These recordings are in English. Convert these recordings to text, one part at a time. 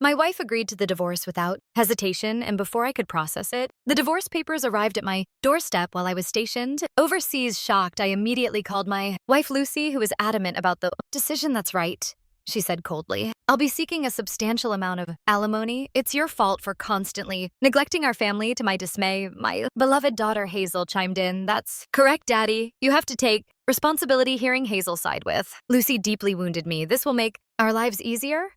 My wife agreed to the divorce without hesitation, and before I could process it, the divorce papers arrived at my doorstep while I was stationed. Overseas, shocked, I immediately called my wife Lucy, who was adamant about the decision. That's right, she said coldly. I'll be seeking a substantial amount of alimony. It's your fault for constantly neglecting our family. To my dismay, my beloved daughter Hazel chimed in. That's correct, Daddy. You have to take responsibility. Hearing Hazel side with Lucy deeply wounded me. This will make our lives easier,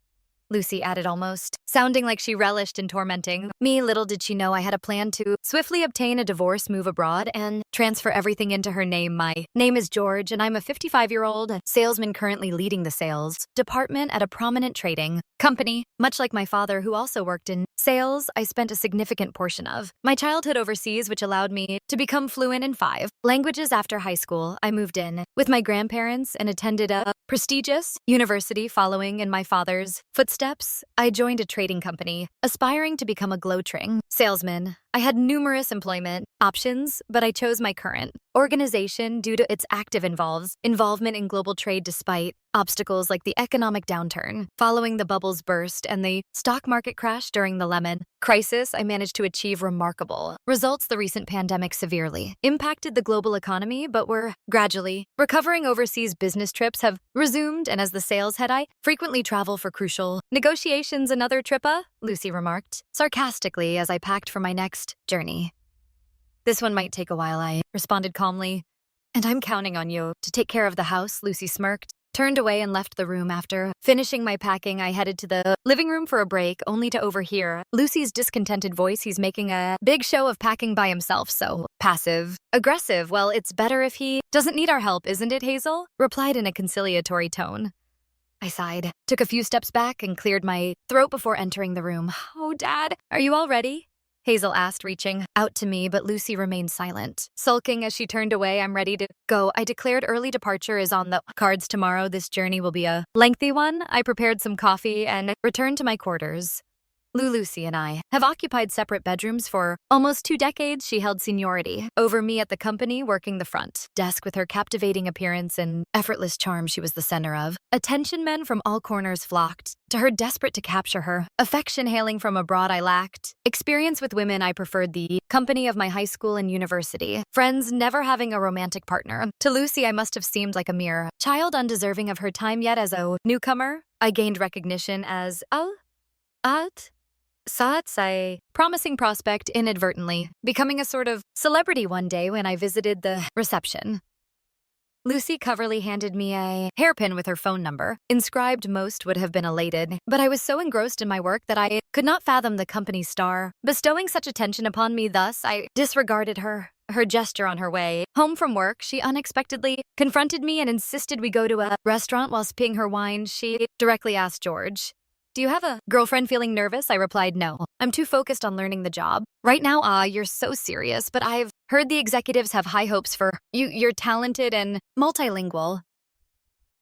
Lucy added, almost sounding like she relished in tormenting me. Little did she know I had a plan to swiftly obtain a divorce, move abroad, and transfer everything into her name. My name is George, and I'm a 55-year-old salesman currently leading the sales department at a prominent trading company. Much like my father, who also worked in sales, I spent a significant portion of my childhood overseas, which allowed me to become fluent in 5 languages. After high school, I moved in with my grandparents and attended a prestigious university. Following in my father's footsteps, I joined a trading company, aspiring to become a globetrotting salesman. I had numerous employment options, but I chose my current organization due to its active involvement in global trade despite obstacles like the economic downturn. Following the bubble's burst and the stock market crash during the Lehman crisis, I managed to achieve remarkable results. The recent pandemic severely impacted the global economy, but we're gradually recovering. Overseas business trips have resumed, and as the sales head, I frequently travel for crucial negotiations. Another trippa, Lucy remarked sarcastically as I packed for my next journey. This one might take a while, I responded calmly. And I'm counting on you to take care of the house, Lucy smirked, turned away and left the room. After finishing my packing, I headed to the living room for a break, only to overhear Lucy's discontented voice. He's making a big show of packing by himself, so passive aggressive. Well, it's better if he doesn't need our help, isn't it, Hazel? Replied in a conciliatory tone. I sighed, took a few steps back, and cleared my throat before entering the room. Oh, Dad, are you all ready? Hazel asked, reaching out to me, but Lucy remained silent, sulking as she turned away. I'm ready to go, I declared. Early departure is on the cards tomorrow. This journey will be a lengthy one. I prepared some coffee and returned to my quarters. Lucy and I have occupied separate bedrooms for almost 2 decades. She held seniority over me at the company, working the front desk. With her captivating appearance and effortless charm, she was the center of attention. Men from all corners flocked to her, desperate to capture her affection. Hailing from abroad, I lacked experience with women. I preferred the company of my high school and university friends, never having a romantic partner. To Lucy, I must have seemed like a mere child, undeserving of her time. Yet as a newcomer, I gained recognition as a promising prospect, inadvertently becoming a sort of celebrity. One day when I visited the reception, Lucy covertly handed me a hairpin with her phone number inscribed. Most would have been elated, but I was so engrossed in my work that I could not fathom the company's star bestowing such attention upon me. Thus, I disregarded her gesture. On her way home from work, she unexpectedly confronted me and insisted we go to a restaurant. While sipping her wine, she directly asked, George, do you have a girlfriend? Feeling nervous, I replied, no. I'm too focused on learning the job right now. You're so serious, but I've heard the executives have high hopes for you. You're talented and multilingual.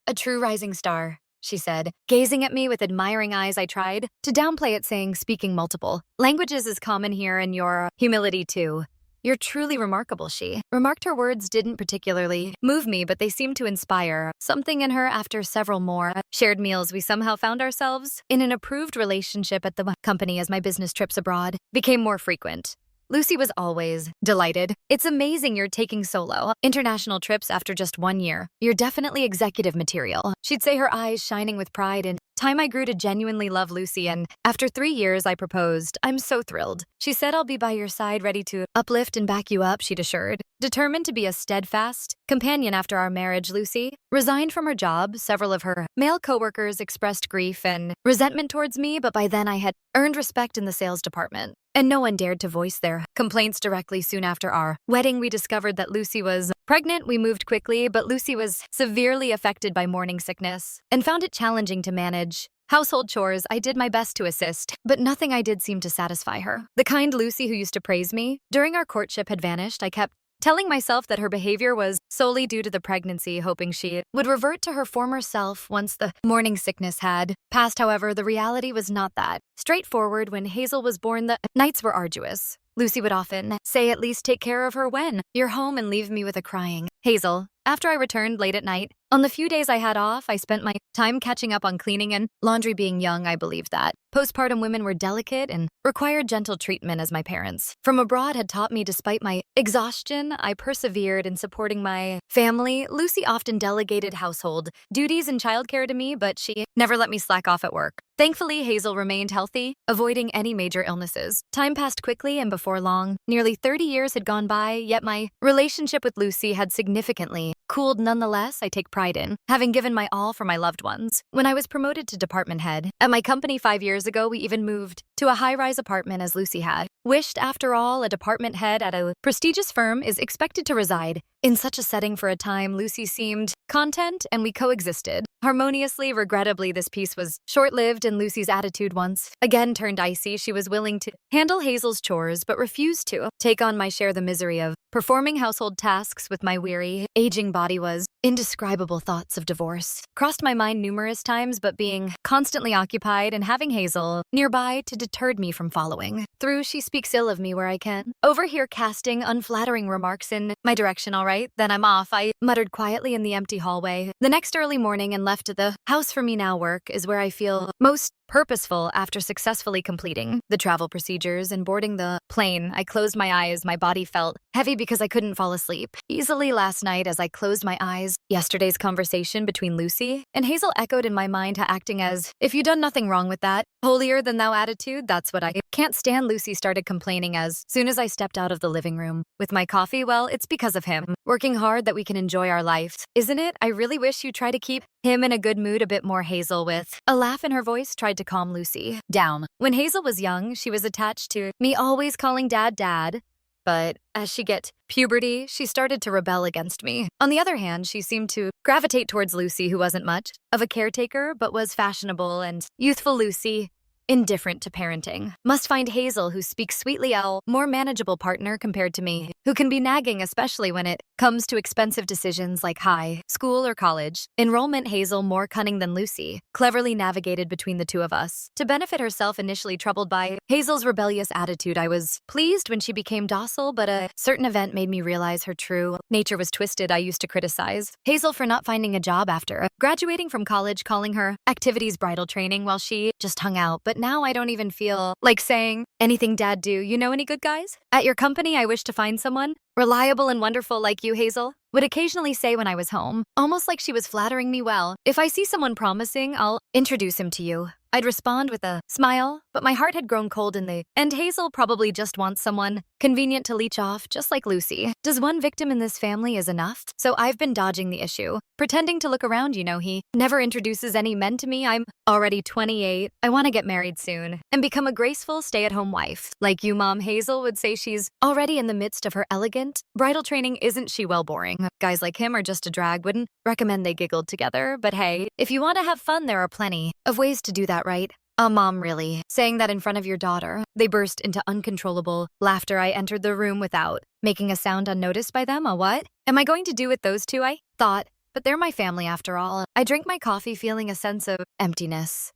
A true rising star, she said, gazing at me with admiring eyes. I tried to downplay it, saying speaking multiple languages is common here, and your humility too. You're truly remarkable, she remarked. Her words didn't particularly move me, but they seemed to inspire something in her. After several more shared meals, we somehow found ourselves in an approved relationship at the company as my business trips abroad became more frequent. Lucy was always delighted. It's amazing you're taking solo international trips after just 1 year. You're definitely executive material, she'd say, her eyes shining with pride. In time, I grew to genuinely love Lucy, and after 3 years, I proposed. I'm so thrilled. She said, I'll be by your side, ready to uplift and back you up, she'd assured. Determined to be a steadfast companion after our marriage, Lucy resigned from her job. Several of her male coworkers expressed grief and resentment towards me, but by then I had earned respect in the sales department, and no one dared to voice their complaints directly. Soon after our wedding, we discovered that Lucy was pregnant. We moved quickly, but Lucy was severely affected by morning sickness and found it challenging to manage household chores. I did my best to assist, but nothing I did seemed to satisfy her. The kind Lucy who used to praise me during our courtship had vanished. I kept telling myself that her behavior was solely due to the pregnancy, hoping she would revert to her former self once the morning sickness had passed. However, the reality was not that straightforward. When Hazel was born, the nights were arduous. Lucy would often say, at least take care of her when you're home, and leave me with a crying Hazel. After I returned late at night On the few days I had off, I spent my time catching up on cleaning and laundry. Being young, I believed that postpartum women were delicate and required gentle treatment, as my parents from abroad had taught me. Despite my exhaustion, I persevered in supporting my family. Lucy often delegated household duties and childcare to me, but she never let me slack off at work. Thankfully, Hazel remained healthy, avoiding any major illnesses. Time passed quickly, and before long, nearly 30 years had gone by, yet my relationship with Lucy had significantly cooled. Nonetheless, I take pride in having given my all for my loved ones. When I was promoted to department head at my company 5 years ago, we even moved to a high-rise apartment as Lucy had wished. After all, a department head at a prestigious firm is expected to reside in such a setting. For a time, Lucy seemed content, and we coexisted harmoniously. Regrettably, this peace was short-lived, and Lucy's attitude once again turned icy. She was willing to handle Hazel's chores, but refused to take on my share the misery of performing household tasks with my weary, aging body. Was indescribable. Thoughts of divorce crossed my mind numerous times, but being constantly occupied and having Hazel nearby to deterred me from following through. She speaks ill of me where I can overhear casting unflattering remarks in my direction. All right, then I'm off, I muttered quietly in the empty hallway the next early morning and left the house. For me now, work is where I feel most purposeful. After successfully completing the travel procedures and boarding the plane, I closed my eyes. My body felt heavy because I couldn't fall asleep easily last night. As I closed my eyes, yesterday's conversation between Lucy and Hazel echoed in my mind, acting as if you'd done nothing wrong with that holier than thou attitude. That's what I can't stand. Lucy started complaining as soon as I stepped out of the living room with my coffee. Well, it's because of him working hard that we can enjoy our lives, isn't it? I really wish you try to keep him in a good mood a bit more. Hazel, with a laugh in her voice, tried to calm Lucy down. When Hazel was young, she was attached to me, always calling Dad, Dad. But as she get puberty, she started to rebel against me. On the other hand, she seemed to gravitate towards Lucy, who wasn't much of a caretaker, but was fashionable and youthful. Lucy, indifferent to parenting, must find Hazel, who speaks sweetly, a more manageable partner compared to me, who can be nagging, especially when it comes to expensive decisions like high school or college enrollment. Hazel, more cunning than Lucy, cleverly navigated between the two of us to benefit herself. Initially troubled by Hazel's rebellious attitude, I was pleased when she became docile, but a certain event made me realize her true nature was twisted. I used to criticize Hazel for not finding a job after graduating from college, calling her activities bridal training while she just hung out. But now I don't even feel like saying anything. Dad, do you know any good guys at your company? I wish to find someone reliable and wonderful like you, Hazel would occasionally say when I was home, almost like she was flattering me. Well, if I see someone promising, I'll introduce him to you. I'd respond with a smile, but my heart had grown cold in the end. Hazel probably just wants someone convenient to leech off, just like Lucy. Does one victim in this family is enough? So I've been dodging the issue, pretending to look around. He never introduces any men to me. I'm already 28. I want to get married soon and become a graceful stay-at-home wife. Like you, Mom. Hazel would say she's already in the midst of her elegant bridal training. Isn't she? Well, boring. Guys like him are just a drag. Wouldn't recommend. They giggled together. But hey, if you want to have fun, there are plenty of ways to do that, right? Mom, really? Saying that in front of your daughter? They burst into uncontrollable laughter. I entered the room without making a sound unnoticed by them. A what am I going to do with those two? I thought, but they're my family after all. I drank my coffee, feeling a sense of emptiness.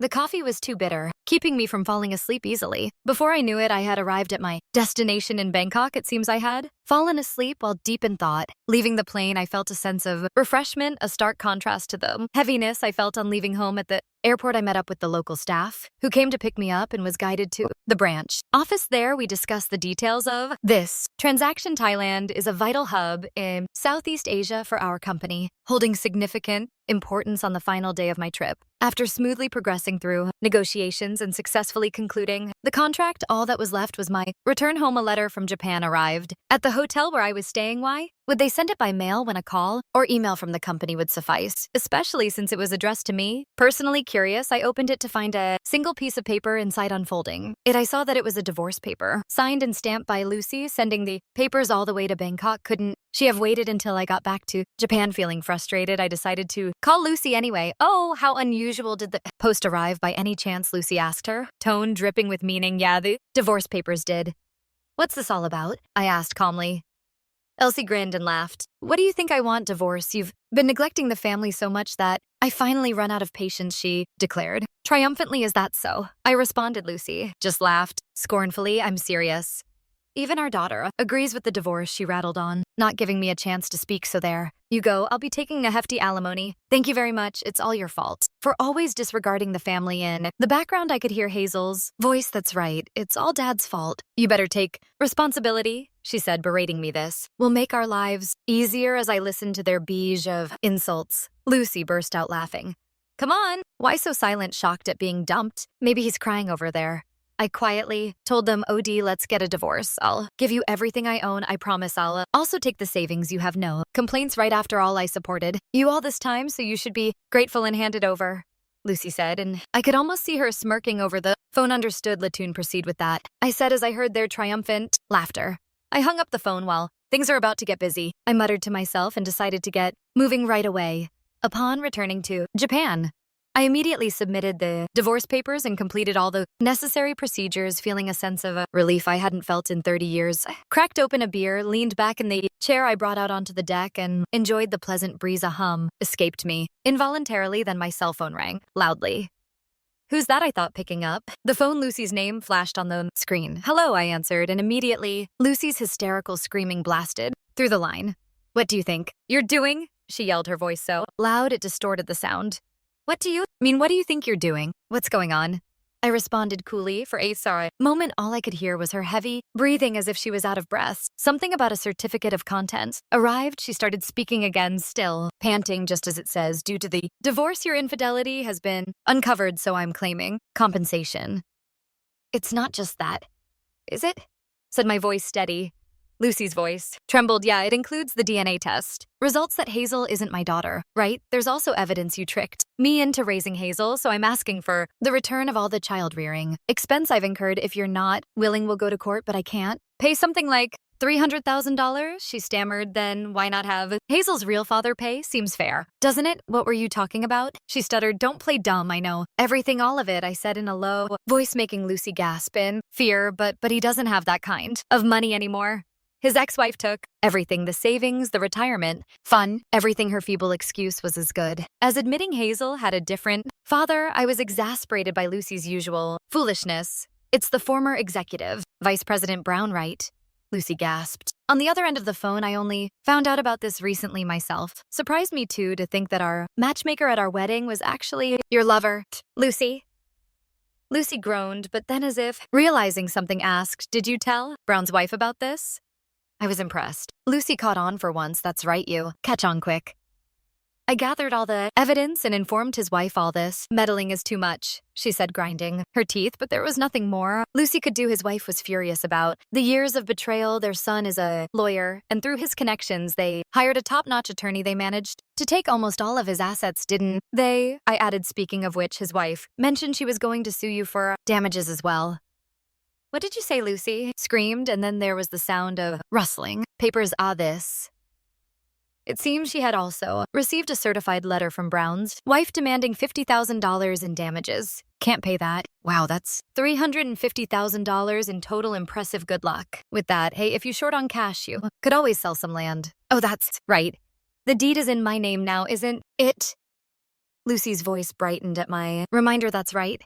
The coffee was too bitter, keeping me from falling asleep easily. Before I knew it, I had arrived at my destination in Bangkok. It seems I had fallen asleep while deep in thought. Leaving the plane, I felt a sense of refreshment, a stark contrast to the heaviness I felt on leaving home. At the airport, I met up with the local staff, who came to pick me up and was guided to the branch office. There, we discussed the details of this transaction. Thailand is a vital hub in Southeast Asia for our company, holding significant importance on the final day of my trip. After smoothly progressing through negotiations and successfully concluding the contract, all that was left was my return home. A letter from Japan arrived at the hotel where I was staying. Why would they send it by mail when a call or email from the company would suffice, especially since it was addressed to me? Personally curious, I opened it to find a single piece of paper inside. Unfolding it, I saw that it was a divorce paper, signed and stamped by Lucy. Sending the papers all the way to Bangkok, couldn't she have waited until I got back to Japan? Feeling frustrated, I decided to call Lucy anyway. Oh, how unusual. Did the post arrive by any chance? Lucy asked her, tone dripping with meaning. Yeah, the divorce papers did. What's this all about? I asked calmly. Elsie grinned and laughed. What do you think? I want divorce. You've been neglecting the family so much that I finally run out of patience, she declared. Triumphantly, is that so? I responded. Lucy just laughed scornfully. I'm serious. Even our daughter agrees with the divorce, she rattled on, not giving me a chance to speak, so there. You go, I'll be taking a hefty alimony. Thank you very much, it's all your fault. For always disregarding the family in the background, I could hear Hazel's voice. That's right, it's all Dad's fault. You better take responsibility, she said, berating me. This will make our lives easier. As I listened to their beige of insults, Lucy burst out laughing. Come on, why so silent, shocked at being dumped? Maybe he's crying over there. I quietly told them, OD, let's get a divorce. I'll give you everything I own. I promise I'll also take the savings. You have no complaints. Right after all, I supported you all this time, so you should be grateful and hand it over, Lucy said, and I could almost see her smirking over the phone. Understood, Latoon, proceed with that, I said as I heard their triumphant laughter. I hung up the phone. While things are about to get busy, I muttered to myself and decided to get moving right away. Upon returning to Japan, I immediately submitted the divorce papers and completed all the necessary procedures, feeling a sense of relief I hadn't felt in 30 years. I cracked open a beer, leaned back in the chair I brought out onto the deck, and enjoyed the pleasant breeze. A hum escaped me involuntarily, then my cell phone rang loudly. Who's that? I thought, picking up the phone. Lucy's name flashed on the screen. Hello, I answered, and immediately Lucy's hysterical screaming blasted through the line. What do you think you're doing? She yelled, her voice so loud it distorted the sound. What do you think you're doing? What's going on? I responded coolly. For a moment, all I could hear was her heavy breathing as if she was out of breath. Something about a certificate of content arrived. She started speaking again, still panting, just as it says, due to the divorce, your infidelity has been uncovered, so I'm claiming compensation. It's not just that, is it? Said my voice steady. Lucy's voice trembled. Yeah, it includes the DNA test. Results that Hazel isn't my daughter, right? There's also evidence you tricked me into raising Hazel, so I'm asking for the return of all the child-rearing expense I've incurred. If you're not willing, we'll go to court, but I can't pay something like $300,000, she stammered. Then why not have Hazel's real father pay? Seems fair, doesn't it? What were you talking about? She stuttered. Don't play dumb, I know everything, all of it, I said in a low voice, making Lucy gasp in fear. But he doesn't have that kind of money anymore. His ex-wife took everything, the savings, the retirement fund, everything. Her feeble excuse was as good as admitting Hazel had a different father. I was exasperated by Lucy's usual foolishness. It's the former executive Vice President Brown, right? Lucy gasped. On the other end of the phone, I only found out about this recently myself. Surprised me too to think that our matchmaker at our wedding was actually your lover, Lucy. Lucy groaned, but then, as if realizing something, asked, did you tell Brown's wife about this? I was impressed. Lucy caught on for once. That's right, you catch on quick. I gathered all the evidence and informed his wife. All this meddling is too much, she said, grinding her teeth, but there was nothing more Lucy could do. His wife was furious about the years of betrayal. Their son is a lawyer, and through his connections, they hired a top-notch attorney. They managed to take almost all of his assets, didn't they? I added, speaking of which, his wife mentioned she was going to sue you for damages as well. What did you say? Lucy screamed, and then there was the sound of rustling papers. This. It seems she had also received a certified letter from Brown's wife demanding $50,000 in damages. Can't pay that. Wow, that's $350,000 in total. Impressive. Good luck with that. Hey, if you're short on cash, you could always sell some land. Oh, that's right. The deed is in my name now, isn't it? Lucy's voice brightened at my reminder. That's right.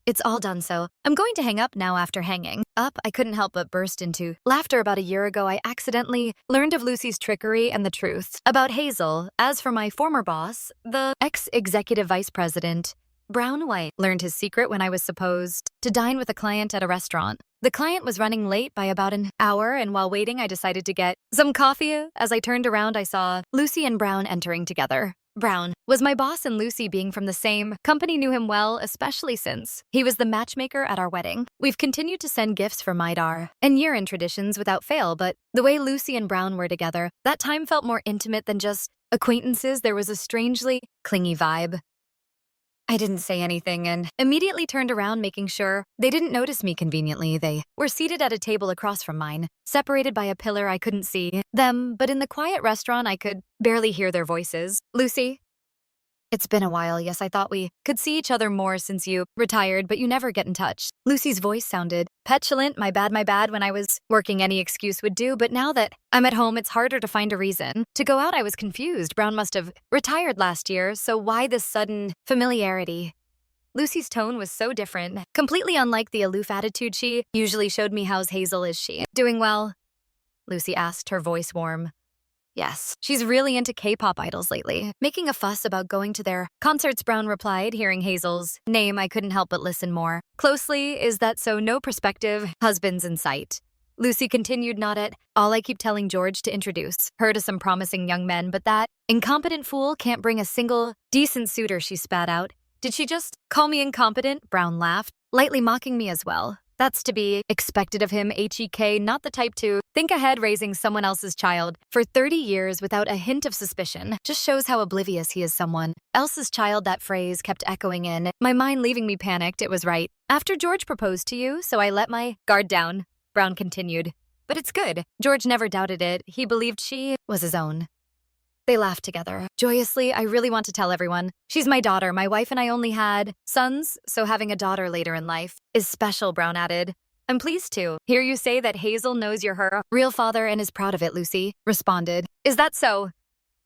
It's all done, so I'm going to hang up now. After hanging up, I couldn't help but burst into laughter. About a year ago, I accidentally learned of Lucy's trickery and the truth about Hazel. As for my former boss, the ex-executive vice president, Brown White, learned his secret when I was supposed to dine with a client at a restaurant. The client was running late by about an hour, and while waiting, I decided to get some coffee. As I turned around, I saw Lucy and Brown entering together. Brown was my boss, and Lucy, being from the same company, knew him well, especially since he was the matchmaker at our wedding. We've continued to send gifts for Midar and year-end traditions without fail, but the way Lucy and Brown were together, that time felt more intimate than just acquaintances. There was a strangely clingy vibe. I didn't say anything and immediately turned around, making sure they didn't notice me. Conveniently, they were seated at a table across from mine, separated by a pillar. I couldn't see them, but in the quiet restaurant, I could barely hear their voices. Lucy? It's been a while. Yes, I thought we could see each other more since you retired, but you never get in touch. Lucy's voice sounded petulant. My bad. When I was working, any excuse would do, but now that I'm at home, it's harder to find a reason to go out. I was confused. Brown must have retired last year, so why this sudden familiarity? Lucy's tone was so different, completely unlike the aloof attitude she usually showed me. How's Hazel, is she doing well? Lucy asked, her voice warm. Yes, she's really into K-pop idols lately, making a fuss about going to their concerts, Brown replied, hearing Hazel's name. I couldn't help but listen more closely. Is that so? No prospective husbands in sight. Lucy continued, not at all. I keep telling George to introduce her to some promising young men, but that incompetent fool can't bring a single decent suitor, she spat out. Did she just call me incompetent? Brown laughed, lightly mocking me as well. That's to be expected of him, HEK, not the type to think ahead. Raising someone else's child for 30 years without a hint of suspicion just shows how oblivious he is. Someone else's child, that phrase kept echoing in my mind, leaving me panicked. It was right after George proposed to you, so I let my guard down, Brown continued. But it's good. George never doubted it. He believed she was his own. They laughed together joyously. I really want to tell everyone. She's my daughter. My wife and I only had sons, so having a daughter later in life is special, Brown added. I'm pleased to hear you say that Hazel knows you're her real father and is proud of it, Lucy responded. Is that so?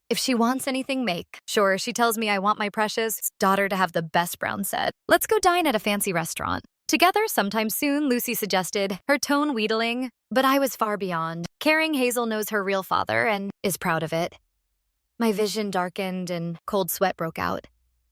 If she wants anything, make sure she tells me I want my precious daughter to have the best, Brown said. Let's go dine at a fancy restaurant together sometime soon, Lucy suggested, her tone wheedling. But I was far beyond caring. Hazel knows her real father and is proud of it. My vision darkened and cold sweat broke out.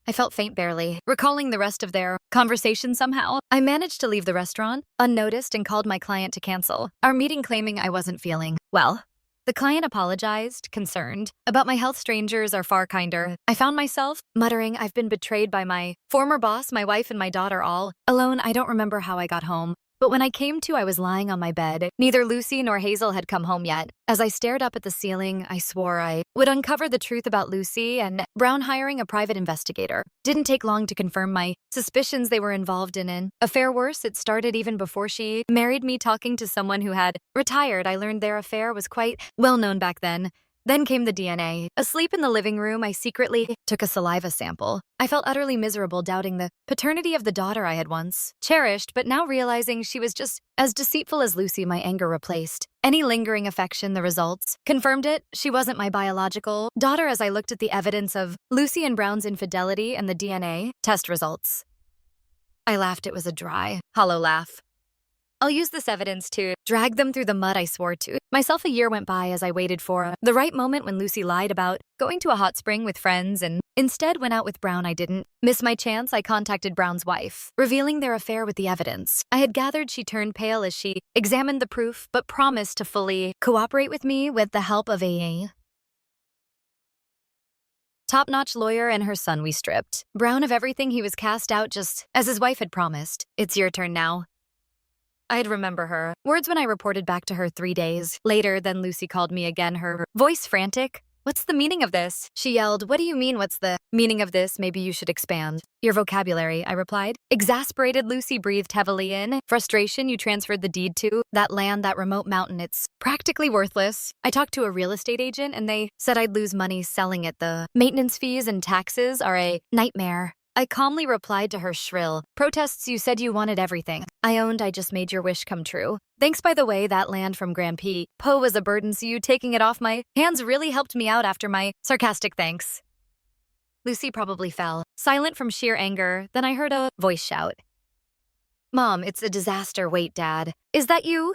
I felt faint, barely recalling the rest of their conversation. Somehow I managed to leave the restaurant unnoticed and called my client to cancel our meeting, claiming I wasn't feeling well. The client apologized, concerned about my health. Strangers are far kinder. I found myself muttering, I've been betrayed by my former boss, my wife, and my daughter, all alone. I don't remember how I got home, but when I came to, I was lying on my bed. Neither Lucy nor Hazel had come home yet. As I stared up at the ceiling, I swore I would uncover the truth about Lucy and Brown hiring a private investigator. Didn't take long to confirm my suspicions. They were involved in an affair. Worse, it started even before she married me, talking to someone who had retired. I learned their affair was quite well known back then. Then came the DNA. Asleep in the living room, I secretly took a saliva sample. I felt utterly miserable, doubting the paternity of the daughter I had once cherished, but now realizing she was just as deceitful as Lucy. My anger replaced any lingering affection. The results confirmed it. She wasn't my biological daughter. As I looked at the evidence of Lucy and Brown's infidelity and the DNA test results, I laughed. It was a dry, hollow laugh. I'll use this evidence to drag them through the mud, I swore to myself. A year went by as I waited for the right moment when Lucy lied about going to a hot spring with friends and instead went out with Brown. I didn't miss my chance. I contacted Brown's wife, revealing their affair with the evidence I had gathered. She turned pale as she examined the proof, but promised to fully cooperate with me with the help of a top-notch lawyer and her son. We stripped Brown of everything. He was cast out just as his wife had promised. It's your turn now. I'd remember her words when I reported back to her 3 days later. Then Lucy called me again, her voice frantic. What's the meaning of this? She yelled. What do you mean, what's the meaning of this? Maybe you should expand your vocabulary, I replied. Exasperated, Lucy breathed heavily in frustration. You transferred the deed to that land, that remote mountain. It's practically worthless. I talked to a real estate agent and they said I'd lose money selling it. The maintenance fees and taxes are a nightmare. I calmly replied to her shrill protests. You said you wanted everything I owned. I just made your wish come true. Thanks, by the way. That land from Grand Po was a burden, so you taking it off my hands really helped me out. After my sarcastic thanks, Lucy probably fell silent from sheer anger. Then I heard a voice shout, Mom, it's a disaster. Wait, Dad, is that you?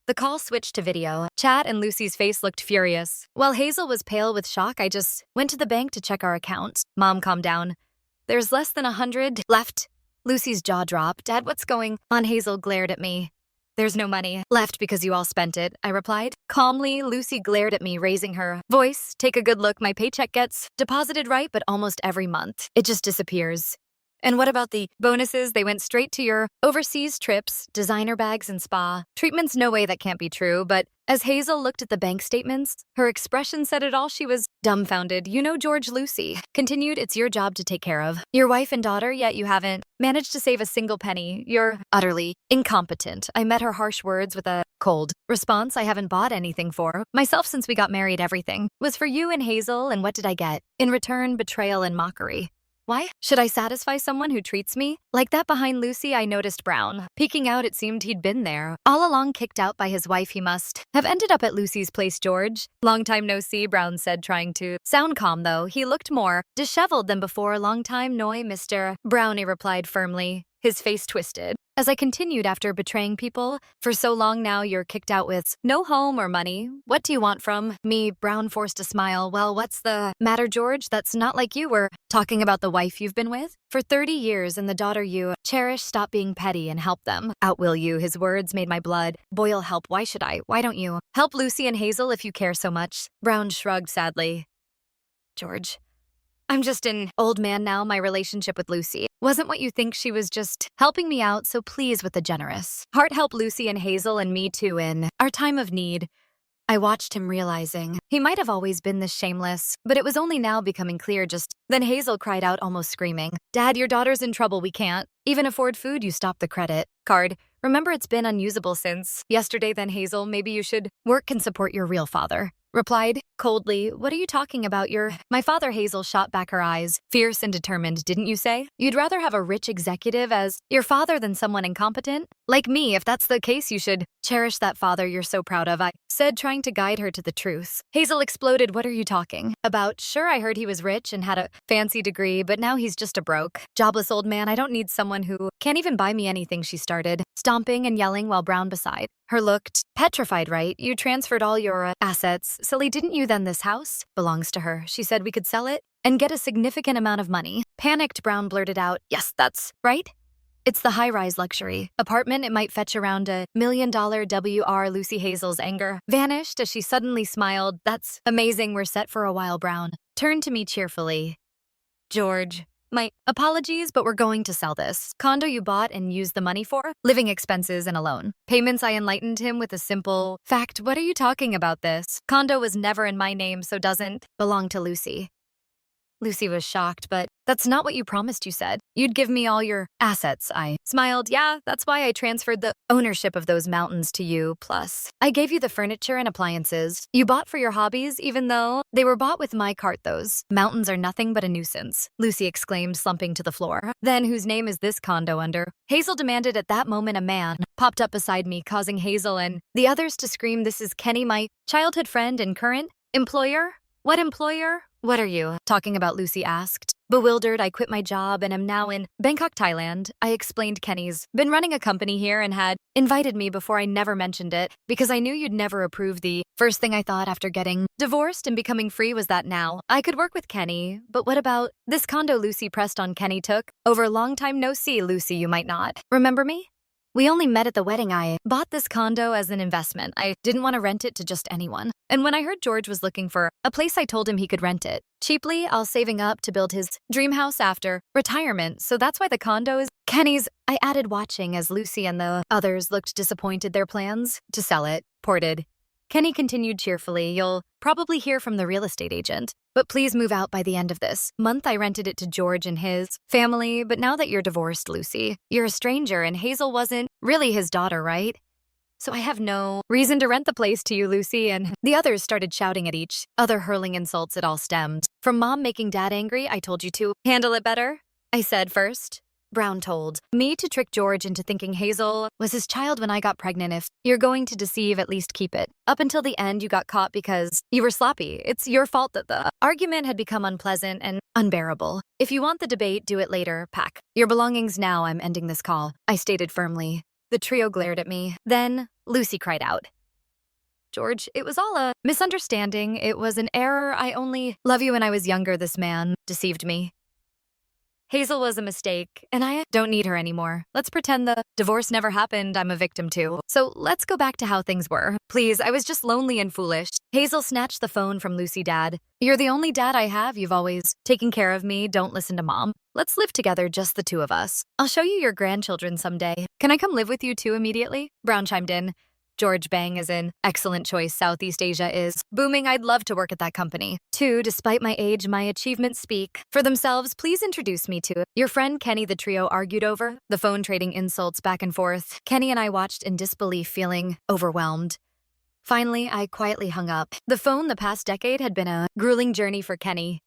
The call switched to video chat and Lucy's face looked furious. While Hazel was pale with shock, I just went to the bank to check our account. Mom, calm down. There's less than 100 left. Lucy's jaw dropped. Dad, what's going on? Hazel glared at me. There's no money left because you all spent it, I replied. Calmly, Lucy glared at me, raising her voice. Take a good look. My paycheck gets deposited right, but almost every month it just disappears. And what about the bonuses? They went straight to your overseas trips, designer bags, and spa treatments. No way, that can't be true. But as Hazel looked at the bank statements, her expression said it all. She was dumbfounded. You know, George, Lucy continued, it's your job to take care of your wife and daughter, yet you haven't managed to save a single penny. You're utterly incompetent. I met her harsh words with a cold response. I haven't bought anything for myself since we got married. Everything was for you and Hazel, and what did I get? In return, betrayal and mockery. Why should I satisfy someone who treats me like that? Behind Lucy, I noticed Brown. Peeking out, it seemed he'd been there. All along, kicked out by his wife, he must have ended up at Lucy's place. George. Long time no see, Brown said, trying to sound calm, though. He looked more disheveled than before. Long time no, Mr. Brownie replied firmly, his face twisted. As I continued, after betraying people for so long now, you're kicked out with no home or money. What do you want from me? Brown forced a smile. Well, what's the matter, George? That's not like you were talking about the wife you've been with for 30 years and the daughter you cherish. Stop being petty and help them out, will you? His words made my blood boil. Help? Why should I? Why don't you help Lucy and Hazel if you care so much? Brown shrugged sadly. George, I'm just an old man now. My relationship with Lucy wasn't what you think. She was just helping me out, so please, with a generous heart, help Lucy and Hazel and me too in our time of need. I watched him, realizing he might have always been this shameless, but it was only now becoming clear. Just then Hazel cried out, almost screaming, Dad, your daughter's in trouble. We can't even afford food. You stopped the credit card. Remember, it's been unusable since yesterday. Then Hazel, maybe you should work and support your real father. Replied coldly, what are you talking about? My father. Hazel shot back her eyes, fierce and determined. Didn't you say you'd rather have a rich executive as your father than someone incompetent like me? If that's the case, you should cherish that father you're so proud of, I said, trying to guide her to the truth. Hazel exploded. What are you talking about? Sure, I heard he was rich and had a fancy degree, but now he's just a broke, jobless old man. I don't need someone who can't even buy me anything. She started stomping and yelling while Brown beside her looked petrified. Right? You transferred all your assets. Silly, didn't you? Then this house belongs to her. She said we could sell it and get a significant amount of money. Panicked, Brown blurted out, yes, that's right. It's the high-rise luxury apartment. It might fetch around $1 million. WR. Lucy. Hazel's anger vanished as she suddenly smiled. That's amazing. We're set for a while. Brown turned to me cheerfully. George, my apologies, but we're going to sell this condo you bought and use the money for living expenses and a loan payments. I enlightened him with a simple fact. What are you talking about? This condo was never in my name, so doesn't belong to Lucy. Lucy was shocked, but that's not what you promised. You said you'd give me all your assets. I smiled. Yeah, that's why I transferred the ownership of those mountains to you. Plus, I gave you the furniture and appliances you bought for your hobbies, even though they were bought with my cart. Those mountains are nothing but a nuisance, Lucy exclaimed, slumping to the floor. Then whose name is this condo under? Hazel demanded. At that moment, a man popped up beside me, causing Hazel and the others to scream. This is Kenny, my childhood friend and current employer. What employer? What are you talking about? Lucy asked. Bewildered, I quit my job and am now in Bangkok, Thailand. I explained. Kenny's been running a company here and had invited me before. I never mentioned it because I knew you'd never approve. The first thing I thought after getting divorced and becoming free was that now I could work with Kenny. But what about this condo? Lucy pressed on. Kenny took over. A long time no see. Lucy, you might not remember me. We only met at the wedding. I bought this condo as an investment. I didn't want to rent it to just anyone. And when I heard George was looking for a place, I told him he could rent it cheaply. I'll saving up to build his dream house after retirement. So that's why the condo is Kenny's. I added, watching as Lucy and the others looked disappointed. Their plans to sell it ported. Kenny continued cheerfully. You'll probably hear from the real estate agent, but please move out by the end of this month. I rented it to George and his family, but now that you're divorced, Lucy, you're a stranger, and Hazel wasn't really his daughter, right? So I have no reason to rent the place to you, Lucy. And the others started shouting at each other, hurling insults. It all stemmed from Mom making Dad angry. I told you to handle it better, I said first. Brown told me to trick George into thinking Hazel was his child when I got pregnant. If you're going to deceive, at least keep it up until the end. You got caught because you were sloppy. It's your fault that the argument had become unpleasant and unbearable. If you want the debate, do it later. Pack your belongings now. I'm ending this call, I stated firmly. The trio glared at me. Then Lucy cried out, George, it was all a misunderstanding. It was an error. I only love you when I was younger. This man deceived me. Hazel was a mistake, and I don't need her anymore. Let's pretend the divorce never happened. I'm a victim too. So let's go back to how things were. Please, I was just lonely and foolish. Hazel snatched the phone from Lucy. Dad, you're the only dad I have. You've always taken care of me. Don't listen to Mom. Let's live together, just the two of us. I'll show you your grandchildren someday. Can I come live with you too immediately? Brown chimed in. George Bang is an excellent choice. Southeast Asia is booming. I'd love to work at that company. Too, despite my age, my achievements speak for themselves. Please introduce me to your friend Kenny. The trio argued over the phone, trading insults back and forth. Kenny and I watched in disbelief, feeling overwhelmed. Finally, I quietly hung up the phone. The past decade had been a grueling journey for Kenny.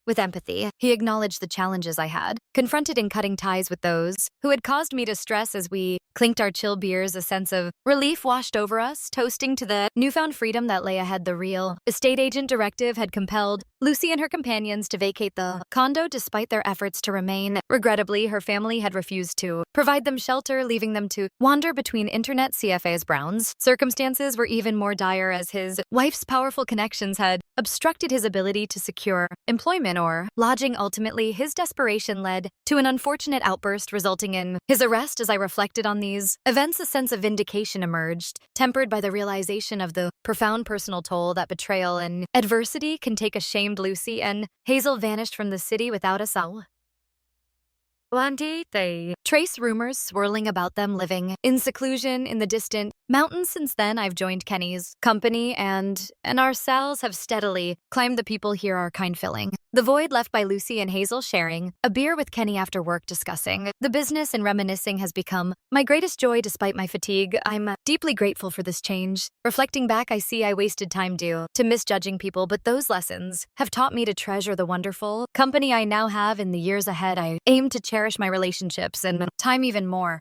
With empathy, he acknowledged the challenges I had, confronted in cutting ties with those who had caused me to stress as we clinked our chill beers. A sense of relief washed over us, toasting to the newfound freedom that lay ahead. The real estate agent directive had compelled Lucy and her companions to vacate the condo despite their efforts to remain. Regrettably, her family had refused to provide them shelter, leaving them to wander between internet CFAs. Brown's circumstances were even more dire as his wife's powerful connections had obstructed his ability to secure employment or lodging. Ultimately, his desperation led to an unfortunate outburst, resulting in his arrest. As I reflected on these events, a sense of vindication emerged, tempered by the realization of the profound personal toll that betrayal and adversity can take. Ashamed, Lucy and Hazel vanished from the city without a soul. One day, they trace rumors swirling about them living in seclusion in the distant mountains. Since then, I've joined Kenny's company, and our cells have steadily climbed. The people here are kind, filling the void left by Lucy and Hazel. Sharing a beer with Kenny after work, discussing the business and reminiscing has become my greatest joy despite my fatigue. I'm deeply grateful for this change. Reflecting back, I see I wasted time due to misjudging people, but those lessons have taught me to treasure the wonderful company I now have. In the years ahead, I aim to cherish my relationships and time even more.